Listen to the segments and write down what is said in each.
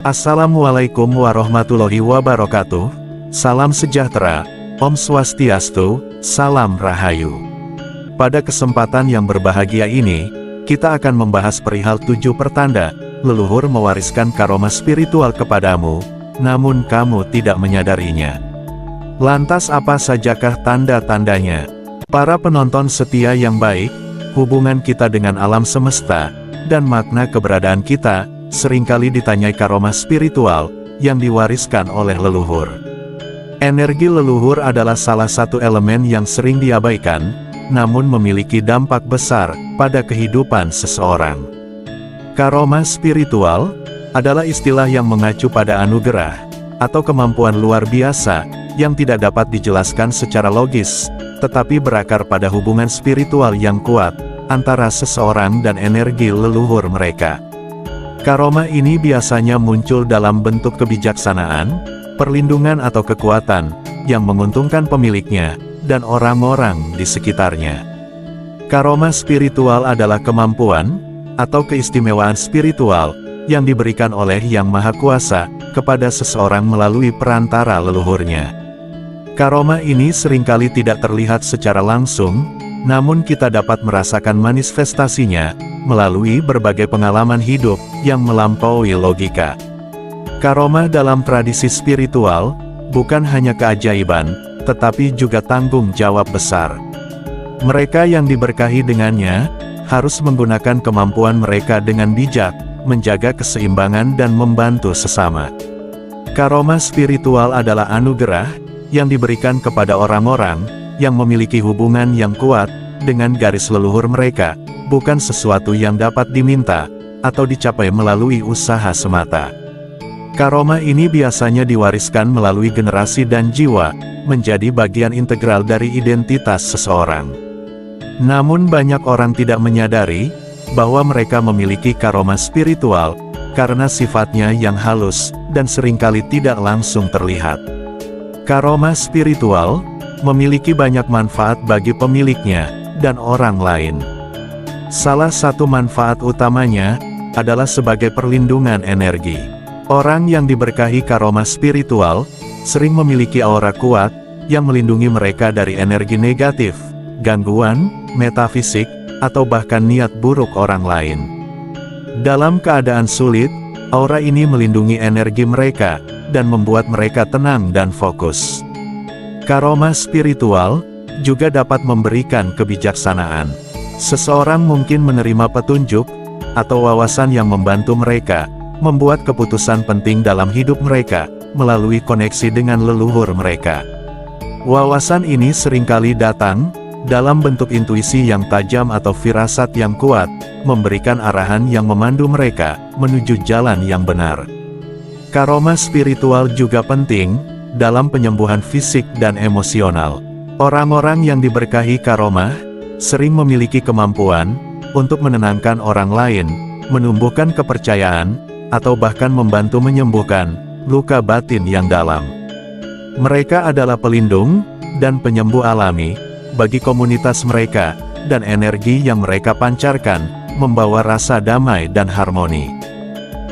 Assalamualaikum warahmatullahi wabarakatuh. Salam sejahtera, Om Swastiastu, Salam Rahayu. Pada kesempatan yang berbahagia ini, kita akan membahas perihal 7 pertanda leluhur mewariskan karomah spiritual kepadamu, namun kamu tidak menyadarinya. Lantas apa sajakah tanda-tandanya? Para penonton setia yang baik, hubungan kita dengan alam semesta, dan makna keberadaan kita, seringkali ditanyai karomah spiritual, yang diwariskan oleh leluhur. Energi leluhur adalah salah satu elemen yang sering diabaikan, namun memiliki dampak besar, pada kehidupan seseorang. Karomah spiritual, adalah istilah yang mengacu pada anugerah, atau kemampuan luar biasa, yang tidak dapat dijelaskan secara logis, tetapi berakar pada hubungan spiritual yang kuat, antara seseorang dan energi leluhur mereka. Karomah ini biasanya muncul dalam bentuk kebijaksanaan, perlindungan atau kekuatan, yang menguntungkan pemiliknya, dan orang-orang di sekitarnya. Karomah spiritual adalah kemampuan, atau keistimewaan spiritual, yang diberikan oleh Yang Maha Kuasa, kepada seseorang melalui perantara leluhurnya. Karomah ini seringkali tidak terlihat secara langsung, namun kita dapat merasakan manifestasinya, melalui berbagai pengalaman hidup, yang melampaui logika. Karomah dalam tradisi spiritual, bukan hanya keajaiban, tetapi juga tanggung jawab besar. Mereka yang diberkahi dengannya, harus menggunakan kemampuan mereka dengan bijak, menjaga keseimbangan dan membantu sesama. Karomah spiritual adalah anugerah, yang diberikan kepada orang-orang, yang memiliki hubungan yang kuat, dengan garis leluhur mereka, bukan sesuatu yang dapat diminta, atau dicapai melalui usaha semata. Karomah ini biasanya diwariskan melalui generasi dan jiwa, menjadi bagian integral dari identitas seseorang. Namun banyak orang tidak menyadari, bahwa mereka memiliki karomah spiritual, karena sifatnya yang halus, dan seringkali tidak langsung terlihat. Karomah spiritual, memiliki banyak manfaat bagi pemiliknya, dan orang lain. Salah satu manfaat utamanya, adalah sebagai perlindungan energi. Orang yang diberkahi karomah spiritual, sering memiliki aura kuat, yang melindungi mereka dari energi negatif, gangguan, metafisik, atau bahkan niat buruk orang lain. Dalam keadaan sulit, aura ini melindungi energi mereka, dan membuat mereka tenang dan fokus. Karomah spiritual, juga dapat memberikan kebijaksanaan. Seseorang mungkin menerima petunjuk, atau wawasan yang membantu mereka, membuat keputusan penting dalam hidup mereka, melalui koneksi dengan leluhur mereka. Wawasan ini seringkali datang, dalam bentuk intuisi yang tajam atau firasat yang kuat, memberikan arahan yang memandu mereka, menuju jalan yang benar. Karomah spiritual juga penting, dalam penyembuhan fisik dan emosional. Orang-orang yang diberkahi karomah, sering memiliki kemampuan, untuk menenangkan orang lain, menumbuhkan kepercayaan, atau bahkan membantu menyembuhkan, luka batin yang dalam. Mereka adalah pelindung, dan penyembuh alami, bagi komunitas mereka, dan energi yang mereka pancarkan, membawa rasa damai dan harmoni.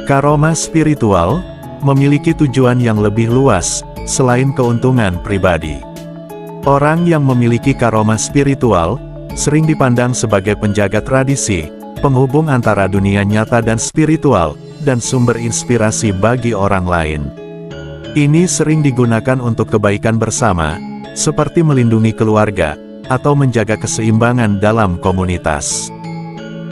Karomah spiritual, memiliki tujuan yang lebih luas, selain keuntungan pribadi. Orang yang memiliki karomah spiritual, sering dipandang sebagai penjaga tradisi, penghubung antara dunia nyata dan spiritual, dan sumber inspirasi bagi orang lain. Ini sering digunakan untuk kebaikan bersama, seperti melindungi keluarga, atau menjaga keseimbangan dalam komunitas.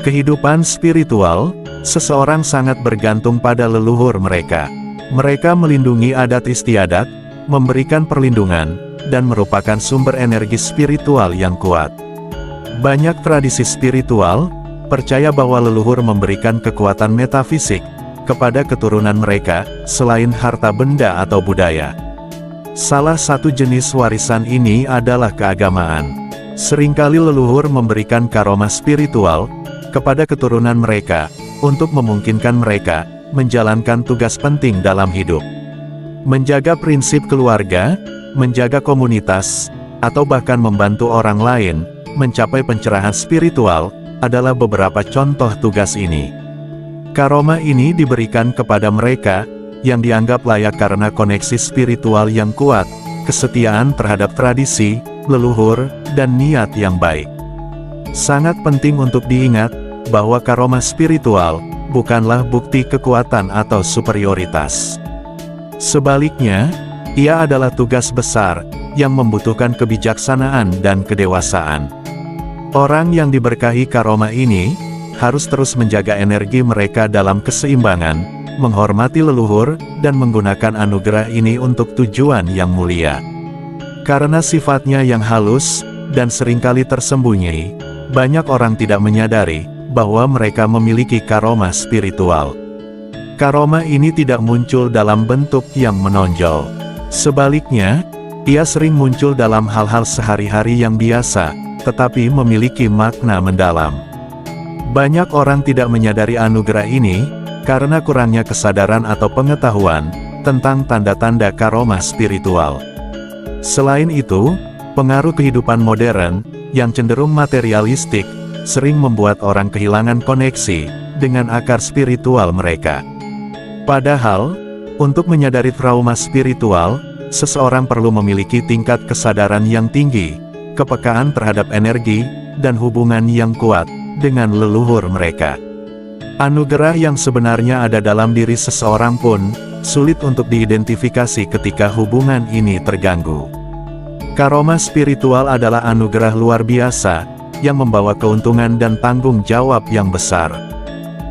Kehidupan spiritual, seseorang sangat bergantung pada leluhur mereka. Mereka melindungi adat istiadat, memberikan perlindungan, dan merupakan sumber energi spiritual yang kuat. Banyak tradisi spiritual, percaya bahwa leluhur memberikan kekuatan metafisik, kepada keturunan mereka, selain harta benda atau budaya. Salah satu jenis warisan ini adalah keagamaan. Seringkali leluhur memberikan karomah spiritual, kepada keturunan mereka, untuk memungkinkan mereka, menjalankan tugas penting dalam hidup. Menjaga prinsip keluarga, menjaga komunitas, atau bahkan membantu orang lain, mencapai pencerahan spiritual, adalah beberapa contoh tugas ini. Karomah ini diberikan kepada mereka, yang dianggap layak karena koneksi spiritual yang kuat, kesetiaan terhadap tradisi, leluhur, dan niat yang baik. Sangat penting untuk diingat, bahwa karoma spiritual, bukanlah bukti kekuatan atau superioritas. Sebaliknya, ia adalah tugas besar, yang membutuhkan kebijaksanaan dan kedewasaan. Orang yang diberkahi karoma ini, harus terus menjaga energi mereka dalam keseimbangan, menghormati leluhur, dan menggunakan anugerah ini untuk tujuan yang mulia. Karena sifatnya yang halus, dan seringkali tersembunyi, banyak orang tidak menyadari, bahwa mereka memiliki karoma spiritual. Karoma ini tidak muncul dalam bentuk yang menonjol. Sebaliknya, ia sering muncul dalam hal-hal sehari-hari yang biasa, tetapi memiliki makna mendalam. Banyak orang tidak menyadari anugerah ini, karena kurangnya kesadaran atau pengetahuan, tentang tanda-tanda karoma spiritual. Selain itu, pengaruh kehidupan modern, yang cenderung materialistik, sering membuat orang kehilangan koneksi, dengan akar spiritual mereka. Padahal, untuk menyadari trauma spiritual, seseorang perlu memiliki tingkat kesadaran yang tinggi, kepekaan terhadap energi, dan hubungan yang kuat, dengan leluhur mereka. Anugerah yang sebenarnya ada dalam diri seseorang pun, sulit untuk diidentifikasi ketika hubungan ini terganggu. Karoma spiritual adalah anugerah luar biasa, yang membawa keuntungan dan tanggung jawab yang besar.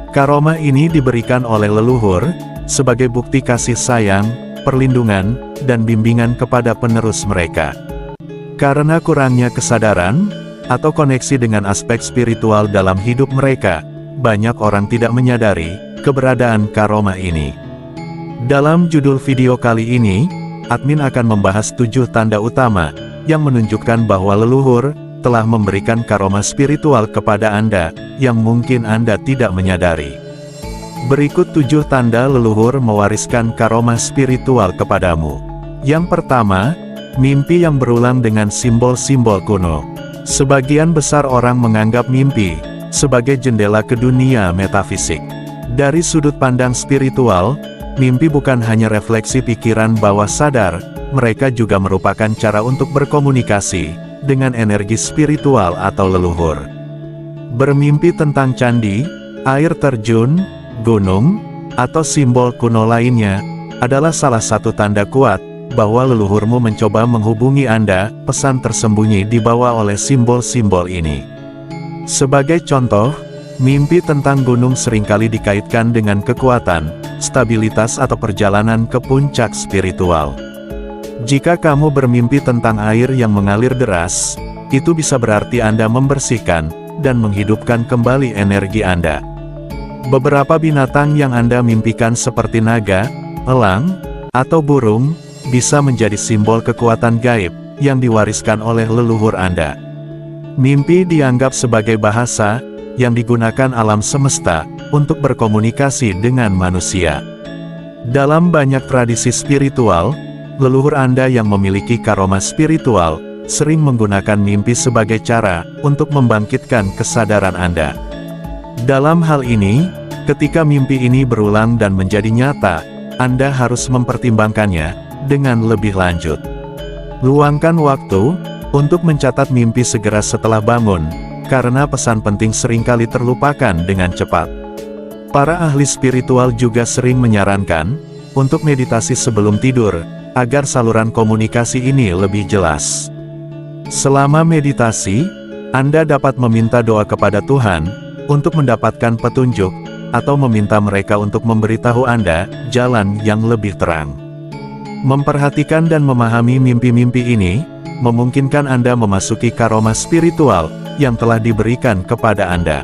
Karoma ini diberikan oleh leluhur, sebagai bukti kasih sayang, perlindungan, dan bimbingan kepada penerus mereka. Karena kurangnya kesadaran, atau koneksi dengan aspek spiritual dalam hidup mereka, banyak orang tidak menyadari keberadaan karoma ini. Dalam judul video kali ini, admin akan membahas 7 tanda utama, yang menunjukkan bahwa leluhur telah memberikan karoma spiritual kepada Anda, yang mungkin Anda tidak menyadari. Berikut 7 tanda leluhur mewariskan karoma spiritual kepadamu. Yang pertama, mimpi yang berulang dengan simbol-simbol kuno. Sebagian besar orang menganggap mimpi sebagai jendela ke dunia metafisik. Dari sudut pandang spiritual, mimpi bukan hanya refleksi pikiran bawah sadar, mereka juga merupakan cara untuk berkomunikasi dengan energi spiritual atau leluhur. Bermimpi tentang candi, air terjun, gunung, atau simbol kuno lainnya, adalah salah satu tanda kuat, bahwa leluhurmu mencoba menghubungi Anda. Pesan tersembunyi dibawa oleh simbol-simbol ini. Sebagai contoh, mimpi tentang gunung seringkali dikaitkan dengan kekuatan, stabilitas atau perjalanan ke puncak spiritual. Jika kamu bermimpi tentang air yang mengalir deras, itu bisa berarti Anda membersihkan, dan menghidupkan kembali energi Anda. Beberapa binatang yang Anda mimpikan seperti naga, elang, atau burung, bisa menjadi simbol kekuatan gaib, yang diwariskan oleh leluhur Anda. Mimpi dianggap sebagai bahasa, yang digunakan alam semesta, untuk berkomunikasi dengan manusia. Dalam banyak tradisi spiritual, leluhur Anda yang memiliki karoma spiritual, sering menggunakan mimpi sebagai cara, untuk membangkitkan kesadaran Anda. Dalam hal ini, ketika mimpi ini berulang dan menjadi nyata, Anda harus mempertimbangkannya, dengan lebih lanjut. Luangkan waktu, untuk mencatat mimpi segera setelah bangun, karena pesan penting seringkali terlupakan dengan cepat. Para ahli spiritual juga sering menyarankan, untuk meditasi sebelum tidur, agar saluran komunikasi ini lebih jelas. Selama meditasi, Anda dapat meminta doa kepada Tuhan, untuk mendapatkan petunjuk, atau meminta mereka untuk memberitahu Anda, jalan yang lebih terang. Memperhatikan dan memahami mimpi-mimpi ini, memungkinkan Anda memasuki karoma spiritual, yang telah diberikan kepada Anda.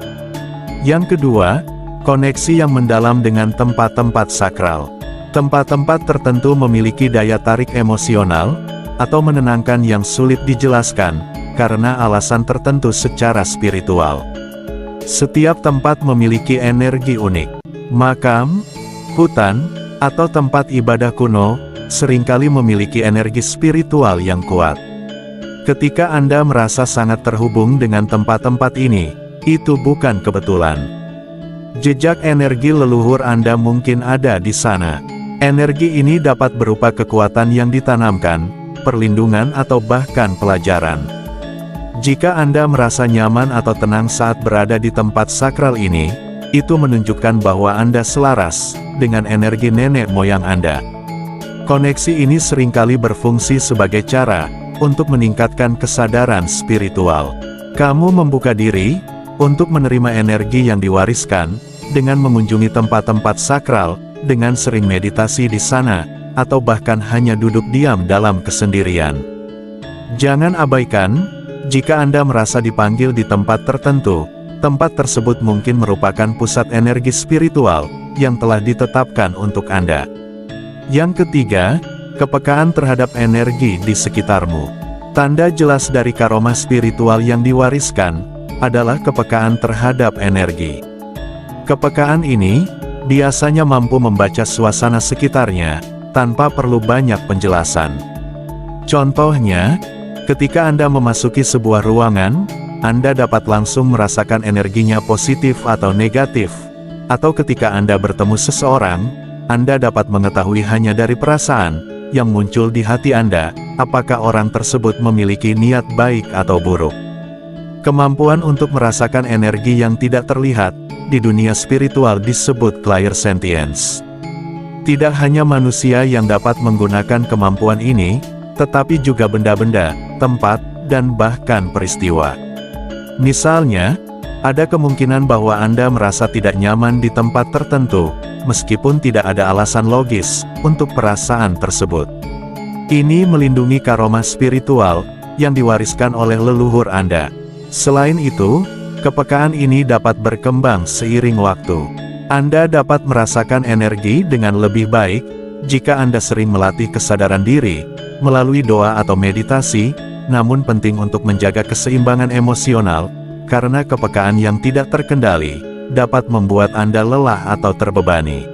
Yang kedua, koneksi yang mendalam dengan tempat-tempat sakral. Tempat-tempat tertentu memiliki daya tarik emosional, atau menenangkan yang sulit dijelaskan, karena alasan tertentu secara spiritual. Setiap tempat memiliki energi unik. Makam, hutan, atau tempat ibadah kuno, seringkali memiliki energi spiritual yang kuat. Ketika Anda merasa sangat terhubung dengan tempat-tempat ini, itu bukan kebetulan. Jejak energi leluhur Anda mungkin ada di sana. Energi ini dapat berupa kekuatan yang ditanamkan, perlindungan atau bahkan pelajaran. Jika Anda merasa nyaman atau tenang saat berada di tempat sakral ini, itu menunjukkan bahwa Anda selaras dengan energi nenek moyang Anda. Koneksi ini seringkali berfungsi sebagai cara untuk meningkatkan kesadaran spiritual. Kamu membuka diri untuk menerima energi yang diwariskan dengan mengunjungi tempat-tempat sakral, dengan sering meditasi di sana, atau bahkan hanya duduk diam dalam kesendirian. Jangan abaikan, jika Anda merasa dipanggil di tempat tertentu, tempat tersebut mungkin merupakan pusat energi spiritual yang telah ditetapkan untuk Anda. Yang ketiga, kepekaan terhadap energi di sekitarmu. Tanda jelas dari karomah spiritual yang diwariskan adalah kepekaan terhadap energi. Kepekaan ini biasanya mampu membaca suasana sekitarnya tanpa perlu banyak penjelasan. Contohnya, ketika Anda memasuki sebuah ruangan, Anda dapat langsung merasakan energinya positif atau negatif. Atau ketika Anda bertemu seseorang, Anda dapat mengetahui hanya dari perasaan yang muncul di hati Anda, apakah orang tersebut memiliki niat baik atau buruk. Kemampuan untuk merasakan energi yang tidak terlihat di dunia spiritual disebut clairsentience. Tidak hanya manusia yang dapat menggunakan kemampuan ini, tetapi juga benda-benda, tempat, dan bahkan peristiwa. Misalnya, ada kemungkinan bahwa Anda merasa tidak nyaman di tempat tertentu, meskipun tidak ada alasan logis untuk perasaan tersebut. Ini melindungi karomah spiritual yang diwariskan oleh leluhur Anda. Selain itu, kepekaan ini dapat berkembang seiring waktu. Anda dapat merasakan energi dengan lebih baik jika Anda sering melatih kesadaran diri melalui doa atau meditasi, namun penting untuk menjaga keseimbangan emosional, karena kepekaan yang tidak terkendali dapat membuat Anda lelah atau terbebani.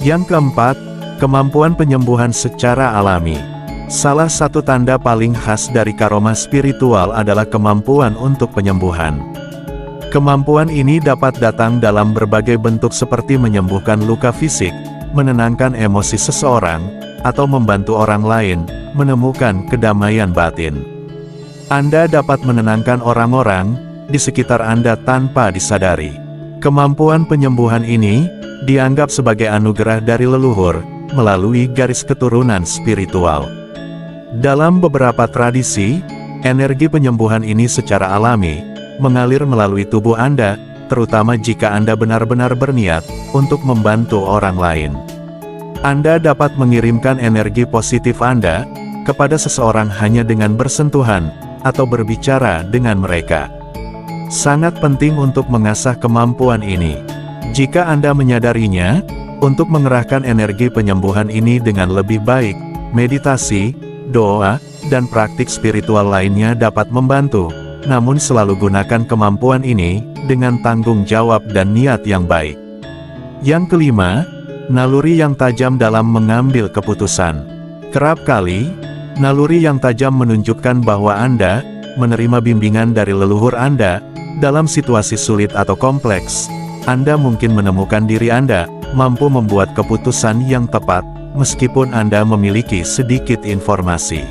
Yang keempat, kemampuan penyembuhan secara alami. Salah satu tanda paling khas dari karomah spiritual adalah kemampuan untuk penyembuhan. Kemampuan ini dapat datang dalam berbagai bentuk seperti menyembuhkan luka fisik, menenangkan emosi seseorang, atau membantu orang lain menemukan kedamaian batin. Anda dapat menenangkan orang-orang di sekitar Anda tanpa disadari. Kemampuan penyembuhan ini dianggap sebagai anugerah dari leluhur melalui garis keturunan spiritual. Dalam beberapa tradisi, energi penyembuhan ini secara alami mengalir melalui tubuh Anda, terutama jika Anda benar-benar berniat untuk membantu orang lain. Anda dapat mengirimkan energi positif Anda kepada seseorang hanya dengan bersentuhan atau berbicara dengan mereka. Sangat penting untuk mengasah kemampuan ini. Jika Anda menyadarinya, untuk mengerahkan energi penyembuhan ini dengan lebih baik, meditasi, doa, dan praktik spiritual lainnya dapat membantu, namun selalu gunakan kemampuan ini dengan tanggung jawab dan niat yang baik. Yang kelima, naluri yang tajam dalam mengambil keputusan. Kerap kali, naluri yang tajam menunjukkan bahwa Anda menerima bimbingan dari leluhur Anda dalam situasi sulit atau kompleks. Anda mungkin menemukan diri Anda mampu membuat keputusan yang tepat, meskipun Anda memiliki sedikit informasi.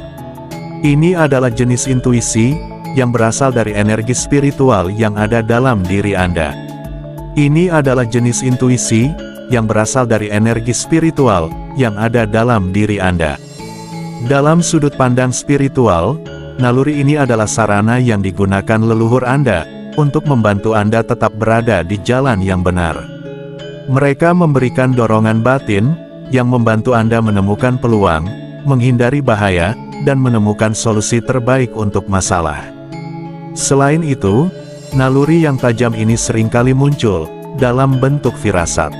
Ini adalah jenis intuisi yang berasal dari energi spiritual yang ada dalam diri Anda. Ini adalah jenis intuisi yang berasal dari energi spiritual yang ada dalam diri Anda. Dalam sudut pandang spiritual, naluri ini adalah sarana yang digunakan leluhur Anda untuk membantu Anda tetap berada di jalan yang benar. Mereka memberikan dorongan batin yang membantu Anda menemukan peluang, menghindari bahaya, dan menemukan solusi terbaik untuk masalah. Selain itu, naluri yang tajam ini seringkali muncul dalam bentuk firasat.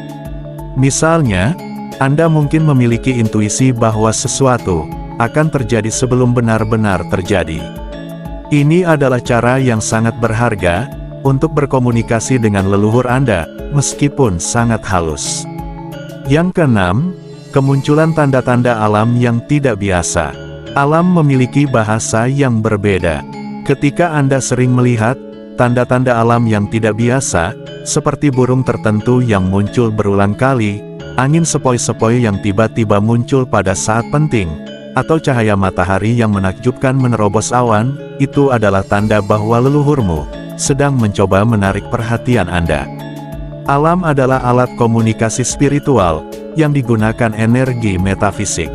Misalnya, Anda mungkin memiliki intuisi bahwa sesuatu akan terjadi sebelum benar-benar terjadi. Ini adalah cara yang sangat berharga untuk berkomunikasi dengan leluhur Anda, meskipun sangat halus. Yang keenam, kemunculan tanda-tanda alam yang tidak biasa. Alam memiliki bahasa yang berbeda. Ketika Anda sering melihat tanda-tanda alam yang tidak biasa, seperti burung tertentu yang muncul berulang kali, angin sepoi-sepoi yang tiba-tiba muncul pada saat penting, atau cahaya matahari yang menakjubkan menerobos awan, itu adalah tanda bahwa leluhurmu sedang mencoba menarik perhatian Anda. Alam adalah alat komunikasi spiritual yang digunakan energi metafisik.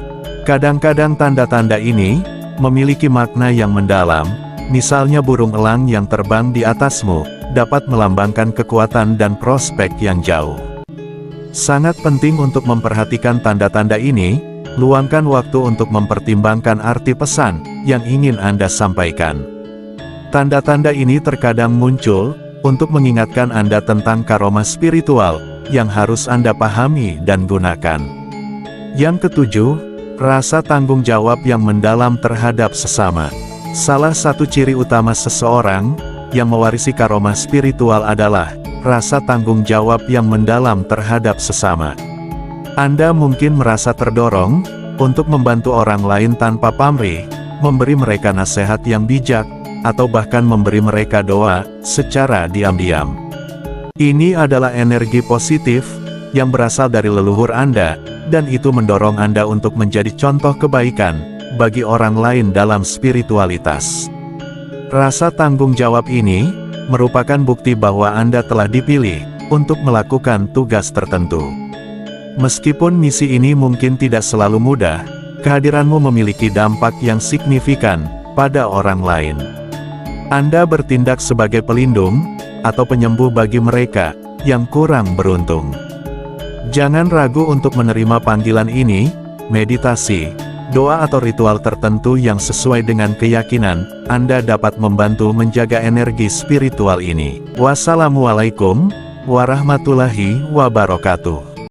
Kadang-kadang tanda-tanda ini memiliki makna yang mendalam, misalnya burung elang yang terbang di atasmu dapat melambangkan kekuatan dan prospek yang jauh. Sangat penting untuk memperhatikan tanda-tanda ini, luangkan waktu untuk mempertimbangkan arti pesan yang ingin Anda sampaikan. Tanda-tanda ini terkadang muncul untuk mengingatkan Anda tentang karomah spiritual yang harus Anda pahami dan gunakan. Yang ketujuh, rasa tanggung jawab yang mendalam terhadap sesama. Salah satu ciri utama seseorang yang mewarisi karomah spiritual adalah rasa tanggung jawab yang mendalam terhadap sesama. Anda mungkin merasa terdorong untuk membantu orang lain tanpa pamrih, memberi mereka nasihat yang bijak, atau bahkan memberi mereka doa secara diam-diam. Ini adalah energi positif yang berasal dari leluhur Anda, dan itu mendorong Anda untuk menjadi contoh kebaikan bagi orang lain dalam spiritualitas. Rasa tanggung jawab ini merupakan bukti bahwa Anda telah dipilih untuk melakukan tugas tertentu. Meskipun misi ini mungkin tidak selalu mudah, kehadiranmu memiliki dampak yang signifikan pada orang lain. Anda bertindak sebagai pelindung atau penyembuh bagi mereka yang kurang beruntung. Jangan ragu untuk menerima panggilan ini. Meditasi, doa atau ritual tertentu yang sesuai dengan keyakinan Anda dapat membantu menjaga energi spiritual ini. Wassalamualaikum warahmatullahi wabarakatuh.